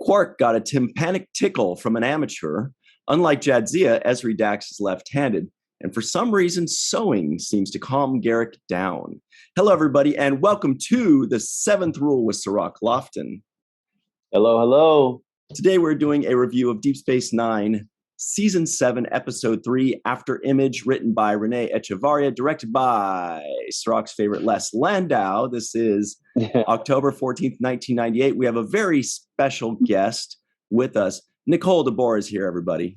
Quark got a tympanic tickle from an amateur. Unlike Jadzia, Ezri Dax is left-handed, and for some reason, sewing seems to calm Garrick down. Hello, everybody, and welcome to the Seventh Rule with Sirach Lofton. Hello, hello. Today, we're doing a review of Deep Space Nine, Season 7, Episode 3, After Image, written by Renee Echevarria, directed by Sirach's favorite Les Landau. This is October 14th, 1998. We have a very special guest with us. Nicole de Boer is here, everybody.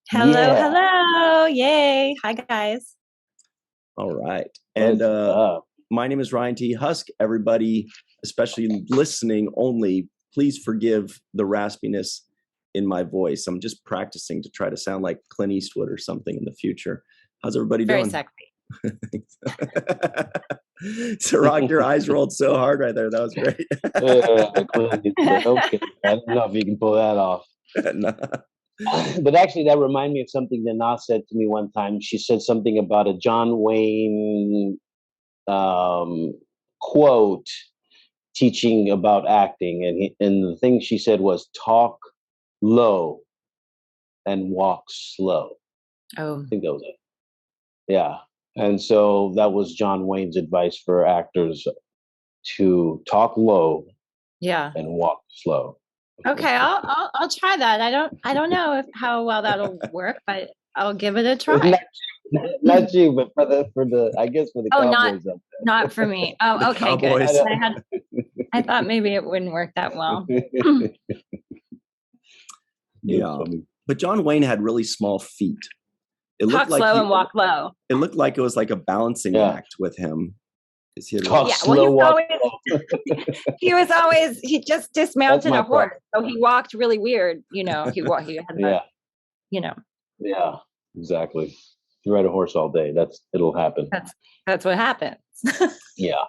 Hello, hello. Yay. Hi, guys. All right. And my name is Ryan T. Husk. Everybody, especially listening only, please forgive the raspiness in my voice. I'm just practicing to try to sound like Clint Eastwood or something in the future. How's everybody doing? Very sexy. Sirach, your eyes rolled so hard right there. That was great. Okay. I don't know if you can pull that off. No. But actually, that reminded me of something that Na said to me one time. She said something about a John Wayne quote teaching about acting. And the thing she said was, talk low and walk slow. Oh. I think that was it. Yeah. And so that was John Wayne's advice for actors, to talk low, and walk slow. Okay, I'll try that. I don't know how well that'll work, but I'll give it a try. Not you, but for the I guess for the cowboys up there. Not for me. Oh, okay, Cowboys. good. I thought maybe it wouldn't work that well. Yeah, but John Wayne had really small feet. It Talk looked like slow and walk low. It looked like it was like a balancing act with him. He just dismounted a horse, so he walked really weird. He had Yeah, exactly. You ride a horse all day. It'll happen. That's what happens. Yeah.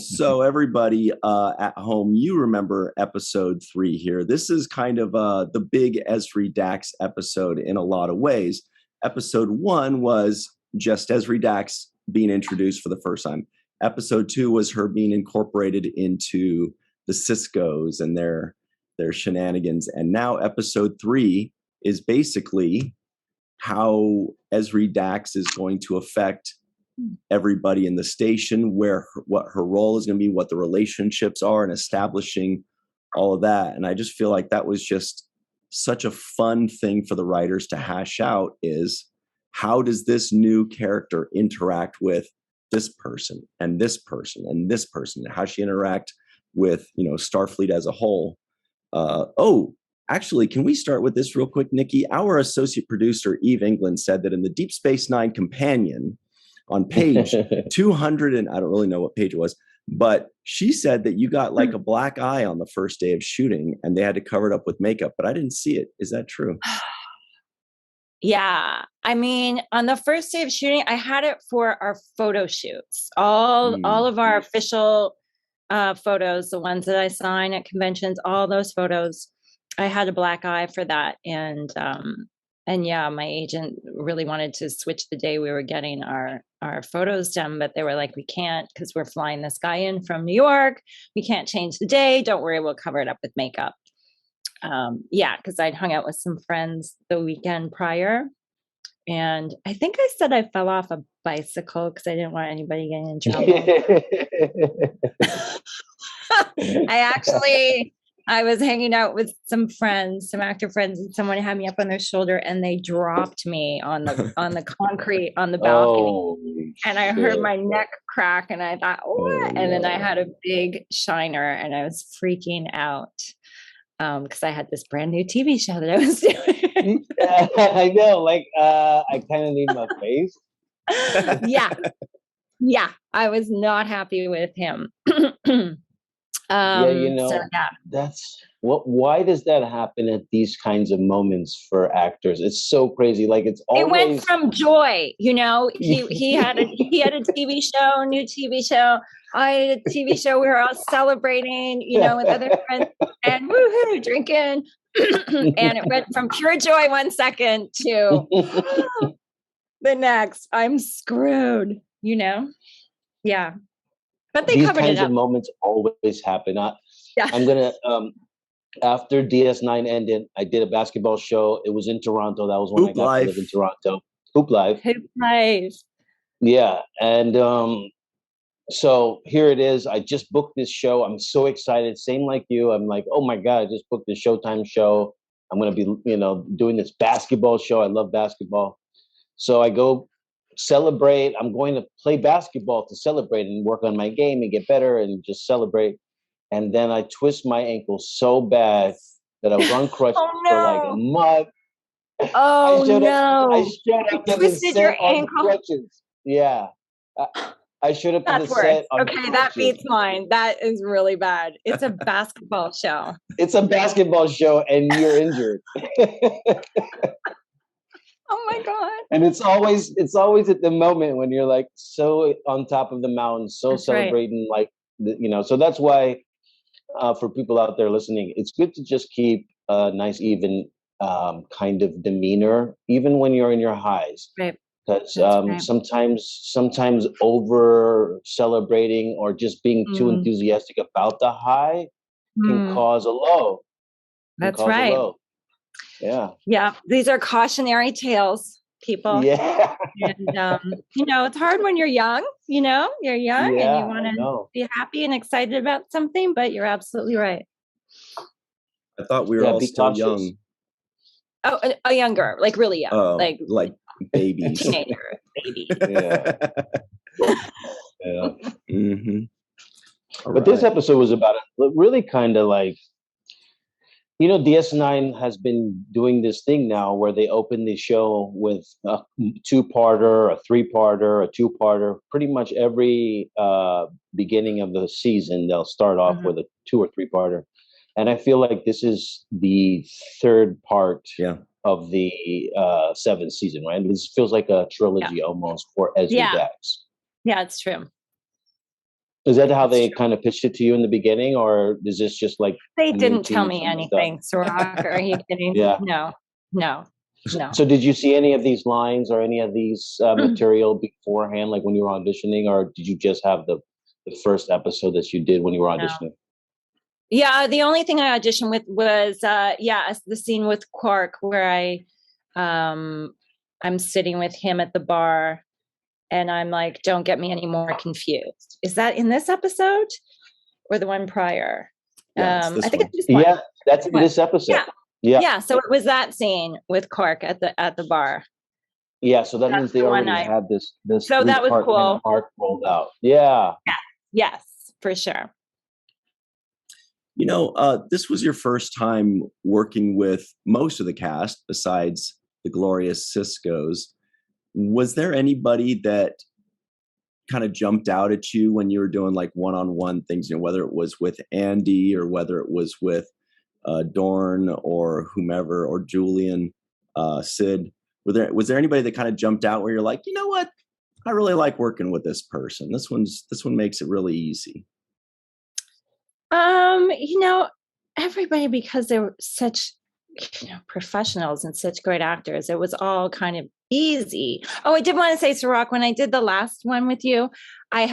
So everybody at home, you remember episode 3 here. This is kind of the big Ezri Dax episode in a lot of ways. Episode 1 was just Ezri Dax being introduced for the first time. Episode 2 was her being incorporated into the Ciscos and their shenanigans. And now episode 3 is basically how Ezri Dax is going to affect everybody in the station, what her role is going to be, what the relationships are, and establishing all of that. And I just feel like that was just such a fun thing for the writers to hash out, is how does this new character interact with this person and this person and this person, and how she interact with, Starfleet as a whole. Actually, can we start with this real quick, Nikki? Our associate producer, Eve England, said that in the Deep Space Nine companion on page 200, and I don't really know what page it was, but she said that you got like a black eye on the first day of shooting and they had to cover it up with makeup, but I didn't see it. Is that true? Yeah. I mean, on the first day of shooting, I had it for our photo shoots. All of our official photos, the ones that I sign at conventions, all those photos, I had a black eye for that. And yeah, my agent really wanted to switch the day we were getting our photos done, but they were like, we can't, because we're flying this guy in from New York. We can't change the day. Don't worry, we'll cover it up with makeup. Because I'd hung out with some friends the weekend prior. And I think I said I fell off a bicycle because I didn't want anybody getting in trouble. I was hanging out with some friends, some actor friends, and someone had me up on their shoulder and they dropped me on the concrete on the balcony. And I heard my neck crack and I thought, what? And then I had a big shiner and I was freaking out. Because I had this brand new TV show that I was doing. I know, I kind of need my face. Yeah, I was not happy with him. That's why does that happen at these kinds of moments for actors? It's so crazy. It's always, it went from joy, he had a TV show, new TV show. I had a TV show. We were all celebrating, with other friends and woohoo, drinking. And it went from pure joy 1 second to the next. I'm screwed, Yeah. But they these covered kinds it up. of moments always happen. Yeah. I'm gonna after DS9 ended, I did a basketball show. It was in Toronto. That was when I got to live in Toronto. Hoop Live. Hoop Live. Yeah, and so here it is. I just booked this show. I'm so excited. Same like you. I'm like, oh my God, I just booked the Showtime show. I'm going to be, doing this basketball show. I love basketball. So I go celebrate. I'm going to play basketball to celebrate and work on my game and get better and just celebrate. And then I twist my ankle so bad that I was on crutches for like a month. Oh, I showed up to the set on crutches. Yeah. I should have put the set on crutches. That beats mine. That is really bad. It's a basketball show. It's a basketball show and you're injured. Oh my God. And it's always at the moment when you're like so on top of the mountain, so that's celebrating, right. So that's why for people out there listening, it's good to just keep a nice, even kind of demeanor, even when you're in your highs. Right. Because sometimes over celebrating or just being too enthusiastic about the high can cause a low. That's right. Yeah. Yeah. These are cautionary tales, people. Yeah. And, it's hard when you're young, you're young and you want to be happy and excited about something, but you're absolutely right. I thought we were all still young. Oh, a younger, like really young. Oh, like babies. Teenager, baby. Yeah. Yeah. Mm-hmm. But this episode was about really kind of like, DS9 has been doing this thing now where they open the show with a two-parter, a three-parter, a two-parter. Pretty much every beginning of the season, they'll start off with a 2 or 3-parter. And I feel like this is the third part of the 7th season, right? This feels like a trilogy almost for Ezri Dax. Yeah, it's true. Is that how they kind of pitched it to you in the beginning, or is this just like they didn't tell me anything? Sirach, are you kidding? Yeah. No. So did you see any of these lines or any of these material beforehand, like when you were auditioning, or did you just have the first episode that you did when you were auditioning? No. Yeah, the only thing I auditioned with was the scene with Quark where I'm sitting with him at the bar. And I'm like, don't get me any more confused. Is that in this episode or the one prior? I think it's this one. Yeah, that's in this episode. Yeah. So it was that scene with Quark at the bar. Yeah. So that means they already had this. So that was cool. Arc rolled out. Yeah. Yes, for sure. This was your first time working with most of the cast besides the glorious Cisco's. Was there anybody that kind of jumped out at you when you were doing like one-on-one things, whether it was with Andy or whether it was with Dorn or whomever, or Julian, Sid? Was there anybody that kind of jumped out where you're like, you know what? I really like working with this person. This one makes it really easy. Everybody, because they were such professionals and such great actors, it was all kind of easy. Oh, I did want to say, Sirach, when I did the last one with you, I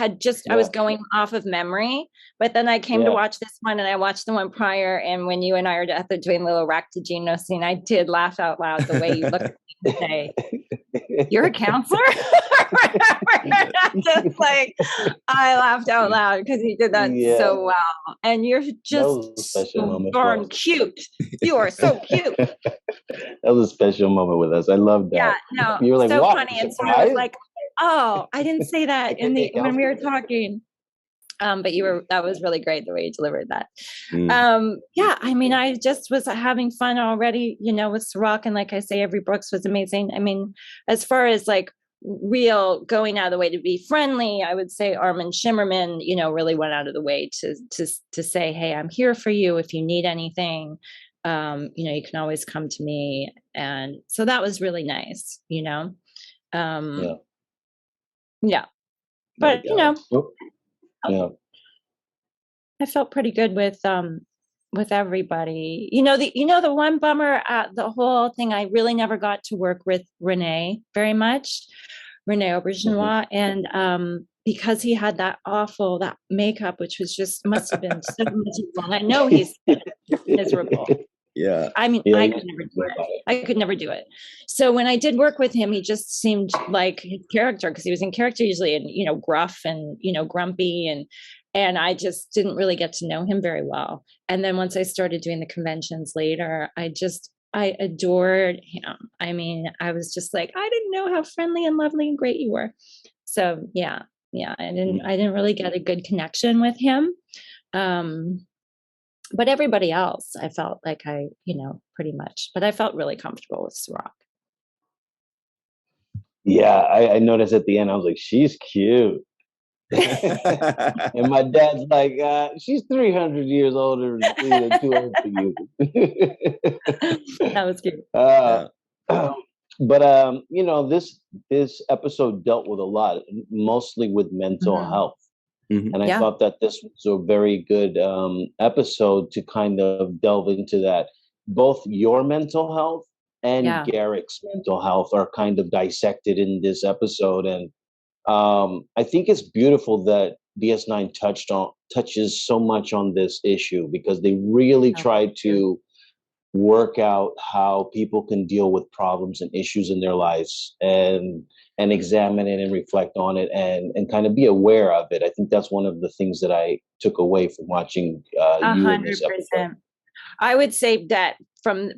was going off of memory, but then I came to watch this one and I watched the one prior. And when you and I are at the doing little Ractagino scene, I did laugh out loud the way you looked at me and say, "You're a counselor?" Just like, I laughed out loud because you did that so well. And you're just so darn cute. You are so cute. That was a special moment with us. I loved that. Yeah, no, you were like, so what? funny. And so I was like, oh, I didn't say that when we were talking. But that was really great the way you delivered that. I just was having fun already, with Sirach. And like I say, Avery Brooks was amazing. I mean, as far as like real going out of the way to be friendly, I would say Armin Shimmerman, really went out of the way to say, hey, I'm here for you if you need anything. You can always come to me. And so that was really nice, But, I felt pretty good with everybody. The one bummer at the whole thing, I really never got to work with Renee very much. Rene Aubergenois, and because he had that makeup, which was just must have been so miserable. And I know he's miserable. Yeah. I mean, I could never do it. I could never do it. So when I did work with him, he just seemed like his character, because he was in character usually, and gruff and grumpy, and I just didn't really get to know him very well. And then once I started doing the conventions later, I adored him. I mean, I was just like, I didn't know how friendly and lovely and great you were. So yeah, I didn't really get a good connection with him. But everybody else, I felt like pretty much, but I felt really comfortable with Sirach. Yeah, I noticed at the end, I was like, she's cute. And my dad's like, she's 300 years older, too old for you. That was cute. But this episode dealt with a lot, mostly with mental health. Mm-hmm. And I thought that this was a very good episode to kind of delve into that. Both your mental health and Garrick's mental health are kind of dissected in this episode. And I think it's beautiful that DS9 touches so much on this issue, because they really try to work out how people can deal with problems and issues in their lives, and examine it and reflect on it, and kind of be aware of it. I think that's one of the things that I took away from watching you in this episode. I would say that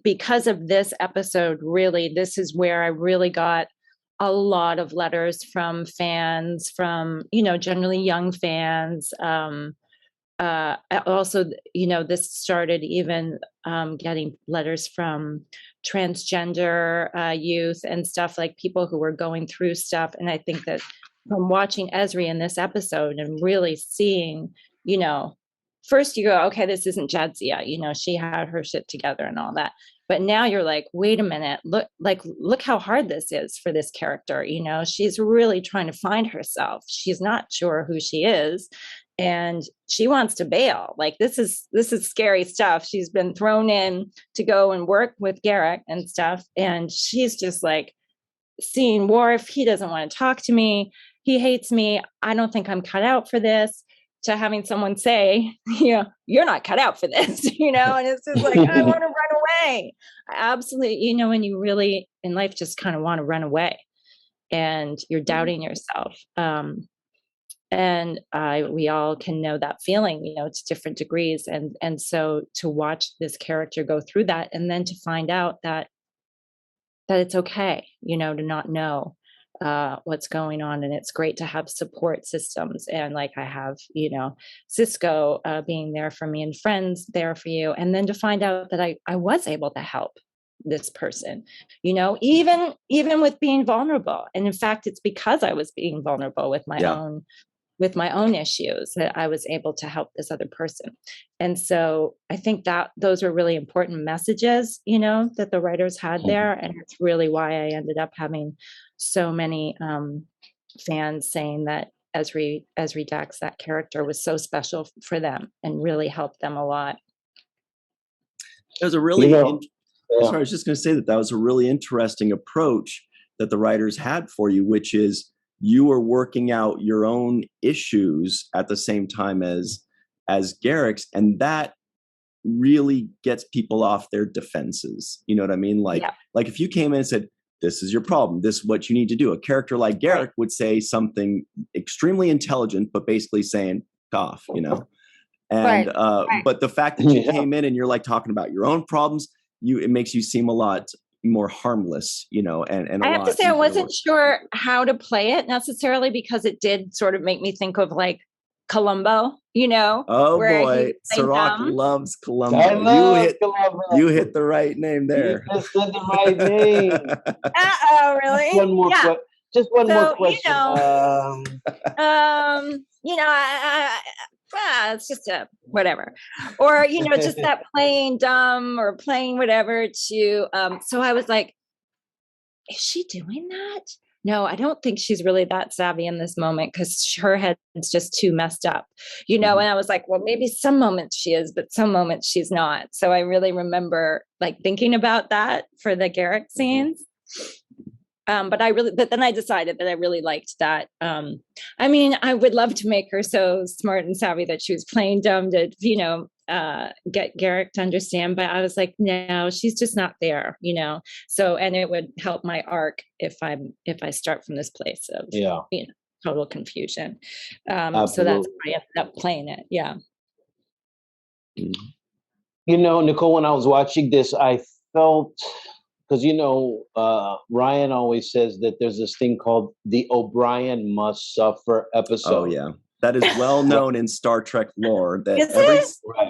because of this episode, really, this is where I really got a lot of letters from fans, from, generally young fans. Also, this started even getting letters from transgender youth and stuff, like people who were going through stuff. And I think that from watching Ezri in this episode and really seeing, first you go, okay, this isn't Jadzia, she had her shit together and all that. But now you're like, wait a minute, look how hard this is for this character. She's really trying to find herself. She's not sure who she is, and she wants to bail. Like, this is scary stuff. She's been thrown in to go and work with Garrick and stuff, and she's just like seeing Worf. He doesn't want to talk to me. He hates me. I don't think I'm cut out for this. To having someone say, you're not cut out for this, and it's just like, I want to run away. I absolutely, when you really in life just kind of want to run away and you're doubting yourself. And we all can know that feeling, to different degrees. And so to watch this character go through that, and then to find out that it's okay, to not know what's going on. And it's great to have support systems. And like I have, Cisco being there for me, and friends there for you. And then to find out that I was able to help this person, even with being vulnerable. And in fact, it's because I was being vulnerable with my own issues that I was able to help this other person. And so I think that those are really important messages, that the writers had there. And it's really why I ended up having so many fans saying that Ezri Dax, that character, was so special for them and really helped them a lot. It was a really, sorry, I was just going to say that was a really interesting approach that the writers had for you, which is you were working out your own issues at the same time as Garrick's, and that really gets people off their defenses. You know what I mean? Like if you came in and said, this is your problem, this is what you need to do. A character like Garrick would say something extremely intelligent, but basically saying, off, And but the fact that you came in and you're like talking about your own problems, it makes you seem a lot more harmless, and I have to say, I wasn't sure how to play it necessarily, because it did sort of make me think of like Columbo, Oh boy, Sirach loves Columbo. You hit the right name there. You just said the right name. Really? One more just one more question. It's just a whatever, or just that playing dumb or playing whatever to so I was like, is she doing that? No, I don't think she's really that savvy in this moment, because her head's just too messed up, and I was like, well, maybe some moments she is, but some moments she's not. So I really remember like thinking about that for the Garrick scenes. but then I decided that I really liked that. I mean, I would love to make her so smart and savvy that she was playing dumb to, get Garrick to understand. But I was like, no, she's just not there, So, and it would help my arc if I start from this place of, total confusion. So that's why I ended up playing it. Yeah. Nicole, when I was watching this, I felt, because Ryan always says that there's this thing called the O'Brien must suffer episode. Oh yeah, that is well known in Star Trek lore. That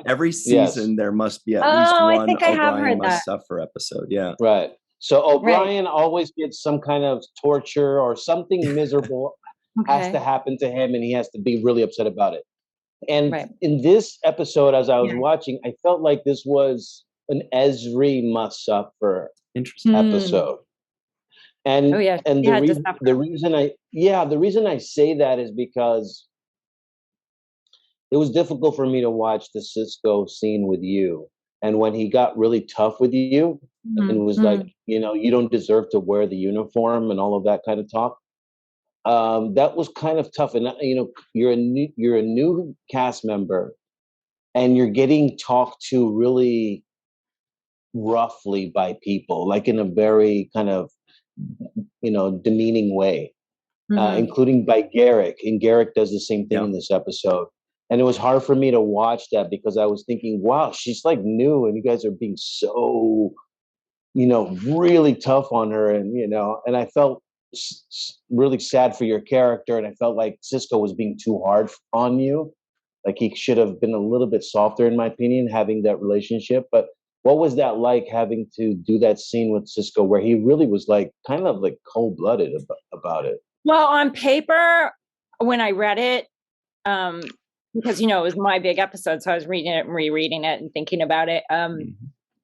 every season there must be at least one O'Brien must suffer episode. Yeah, right. So O'Brien always gets some kind of torture or something miserable has to happen to him, and he has to be really upset about it. And in this episode, as I was watching, I felt like this was an Ezri must suffer episode. And the reason I say that is because it was difficult for me to watch the Cisco scene with you. And when he got really tough with you and was like, you don't deserve to wear the uniform and all of that kind of talk. That was kind of tough. And you're a new cast member and you're getting talked to really roughly by people, like in a very kind of demeaning way, including by Garrick. And Garrick does the same thing in this episode. And it was hard for me to watch that because I was thinking, wow, she's like new and you guys are being so really tough on her. And and I felt really sad for your character, and I felt like Cisco was being too hard on you. Like he should have been a little bit softer, in my opinion, having that relationship. But what was that like, having to do that scene with Cisco where he really was like kind of like cold-blooded about it? Well, on paper, when I read it, because it was my big episode, so I was reading it and rereading it and thinking about it.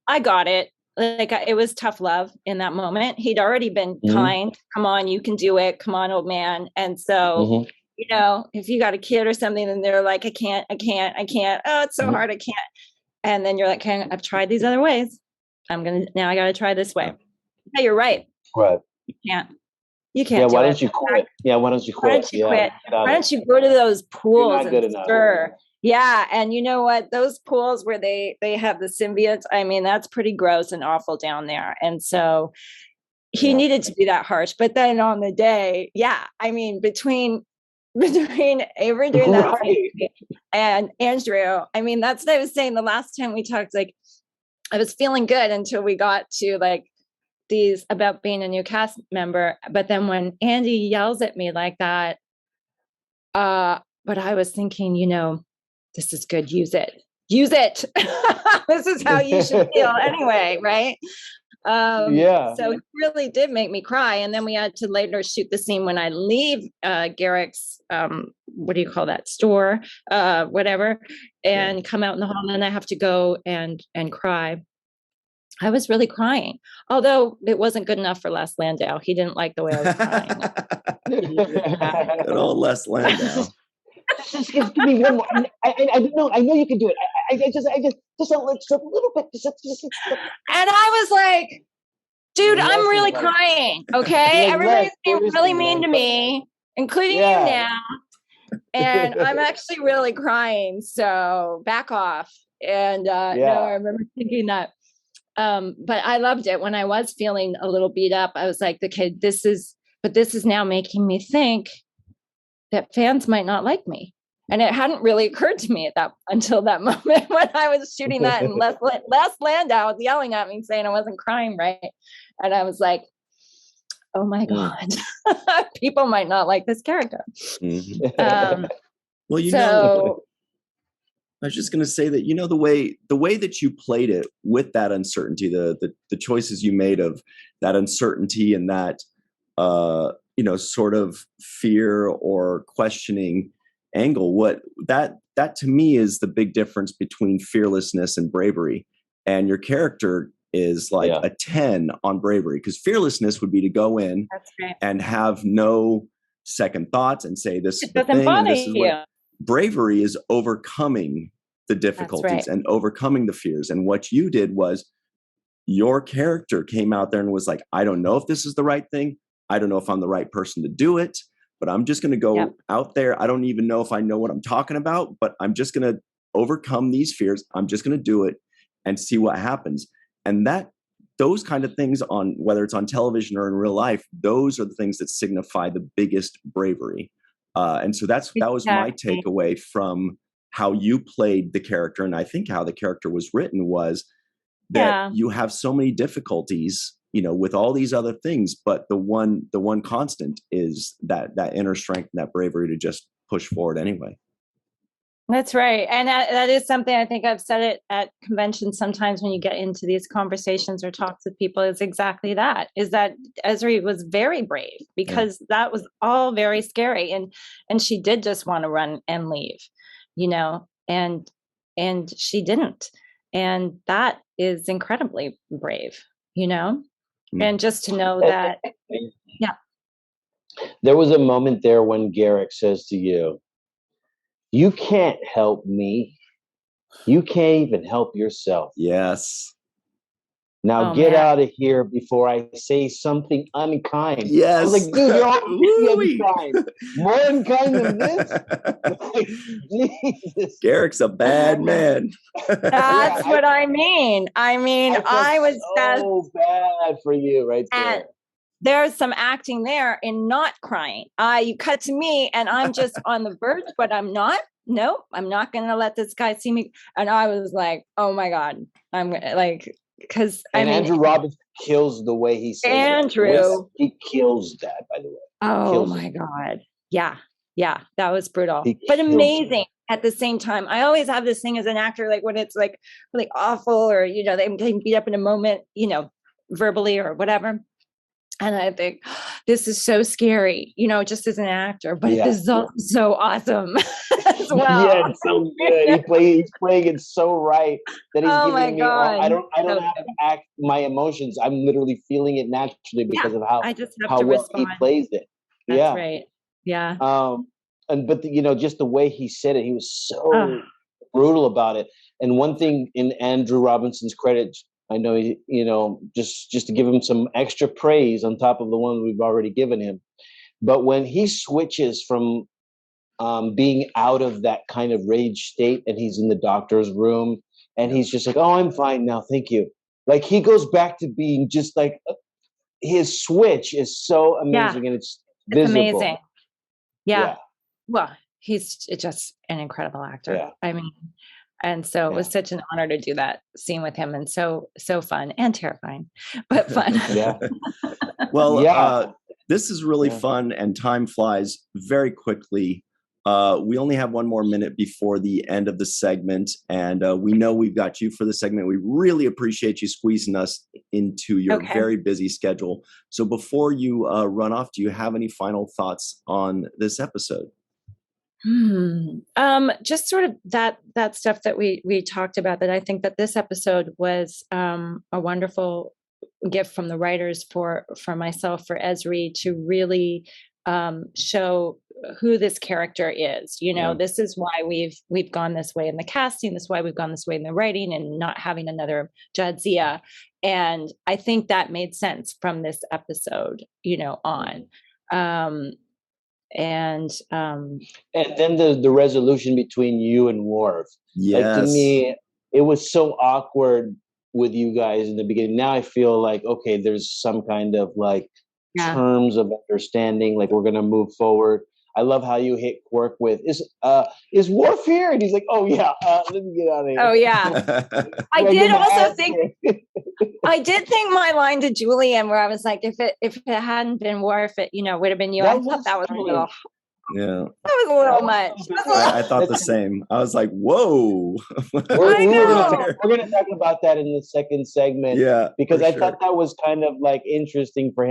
I got it. Like it was tough love in that moment. He'd already been kind. Come on, you can do it. Come on, old man. And so, if you got a kid or something, and they're like, I can't. Oh, it's so hard. I can't. And then you're like, okay, I've tried these other ways. I got to try this way. Yeah, you're right. Right. You can't. Yeah, why don't you quit? Yeah, why don't you quit? Why don't you go to those pools and stir? Yeah, and you know what? Those pools where they have the symbiotes, I mean, that's pretty gross and awful down there. And so he needed to be that harsh. But then on the day, I mean, between Avery doing that and Andrew, I mean, that's what I was saying the last time we talked. Like, I was feeling good until we got to like these about being a new cast member. But then when Andy yells at me like that, but I was thinking, this is good. Use it. This is how you should feel anyway. Right. So it really did make me cry. And then we had to later shoot the scene when I leave Garrick's, what do you call that, store, whatever, and come out in the hall, and then I have to go and cry. I was really crying, although it wasn't good enough for Les Landau. He didn't like the way I was crying. Good old Les Landau. Just give me one more. I know you can do it. I just a little bit. And I was like, dude, I'm really crying. Okay, everybody's being really mean to me, including you now. And I'm actually really crying. So back off. And no, I remember thinking that. But I loved it. When I was feeling a little beat up, I was like, okay, this is now making me think that fans might not like me. And it hadn't really occurred to me until that moment when I was shooting that, and Les Landau was yelling at me saying I wasn't crying right. And I was like, oh my God, people might not like this character. Well, I was just going to say that, the way that you played it with that uncertainty, the choices you made of that uncertainty and that, sort of fear or questioning angle, what that to me is the big difference between fearlessness and bravery. And your character is like a 10 on bravery, because fearlessness would be to go in and have no second thoughts and say, this is the thing. And this is what bravery is, overcoming the difficulties and overcoming the fears. And what you did was your character came out there and was like, I don't know if this is the right thing, I don't know if I'm the right person to do it, but I'm just going to go out there. I don't even know if I know what I'm talking about, but I'm just going to overcome these fears. I'm just going to do it and see what happens. And those kind of things, on whether it's on television or in real life, those are the things that signify the biggest bravery. And so that was my takeaway from how you played the character. And I think how the character was written was that you have so many difficulties, with all these other things, but the one constant is that inner strength and that bravery to just push forward anyway. That's right. And that is something, I think I've said it at conventions sometimes when you get into these conversations or talks with people, is exactly that, is that Ezri was very brave, because that was all very scary. And she did just want to run and leave, and she didn't. And that is incredibly brave, and just to know that, There was a moment there when Garrick says to you, "You can't help me. You can't even help yourself. Yes. Now get out of here before I say something unkind." Yes. I was like, dude, you're already unkind. More unkind than this? Like, Jesus. Garrick's a bad man. That's what I mean. I was so bad for you right there. And there's some acting there in not crying. You cut to me and I'm just on the verge, but I'm not. Nope, I'm not going to let this guy see me. And I was like, oh my God. I'm like, because Andrew Robbins kills the way he says Andrew. He kills that, by the way. Oh my God. Yeah. That was brutal, but amazing at the same time. I always have this thing as an actor, like when it's like really awful, or, they can beat up in a moment, verbally or whatever. And I think this is so scary, just as an actor, but this is so awesome as well. Yeah, it's so good. He's playing it so right that he's giving me. I don't have to act my emotions. I'm literally feeling it naturally because of how well respond. he plays it. That's right. Yeah. But just the way he said it, he was so brutal about it. And one thing in Andrew Robinson's credits, I know, just to give him some extra praise on top of the one we've already given him. But when he switches from being out of that kind of rage state and he's in the doctor's room and he's just like, "Oh, I'm fine now. Thank you." Like he goes back to being just like, his switch is so amazing and it's visible. Amazing. Yeah. Well, he's just an incredible actor. Yeah. And so it was such an honor to do that scene with him, and so fun and terrifying, but fun. Well, this is really fun, and time flies very quickly. We only have one more minute before the end of the segment, and we know we've got you for the segment. We really appreciate you squeezing us into your very busy schedule. So before you run off, do you have any final thoughts on this episode? Just sort of that stuff that we talked about, that I think that this episode was a wonderful gift from the writers for myself, for Ezri, to really show who this character is. This is why we've gone this way in the casting. This is why we've gone this way in the writing, and not having another Jadzia. And I think that made sense from this episode, on. And then the resolution between you and Worf. Yes. Like, to me, it was so awkward with you guys in the beginning. Now I feel like, okay, there's some kind of like terms of understanding, like we're gonna move forward. I love how you hit Quark with, is Worf here? And he's like, oh yeah, let me get out of here. Oh yeah. I did think my line to Julian, where I was like, if it hadn't been Worf, it would have been you. I thought that was a little. Yeah. That was a little much. I thought the same. I was like, whoa. We're gonna talk about that in the second segment. Yeah. Because I thought that was kind of like interesting for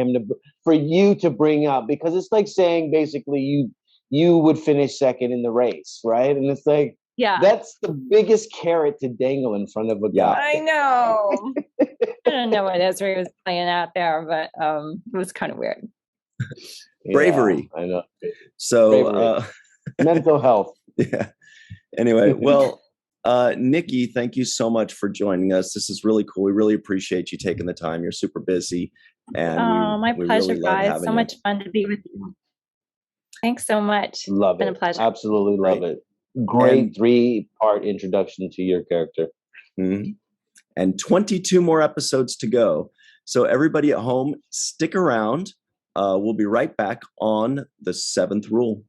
you to bring up, because it's like saying basically you would finish second in the race, right? And it's like, that's the biggest carrot to dangle in front of a guy. I know. I don't know what Ezri was playing out there, but it was kind of weird. Bravery. I know. So mental health. Yeah. Anyway, well, Nikki, thank you so much for joining us. This is really cool. We really appreciate you taking the time. You're super busy. And my we pleasure, really love guys. having So you. much fun to be with you. Thanks so much. Love It's been it. a pleasure. Absolutely love Great. it. Great And 3-part introduction to your character. And 22 more episodes to go. So everybody at home, stick around. We'll be right back on the 7th rule.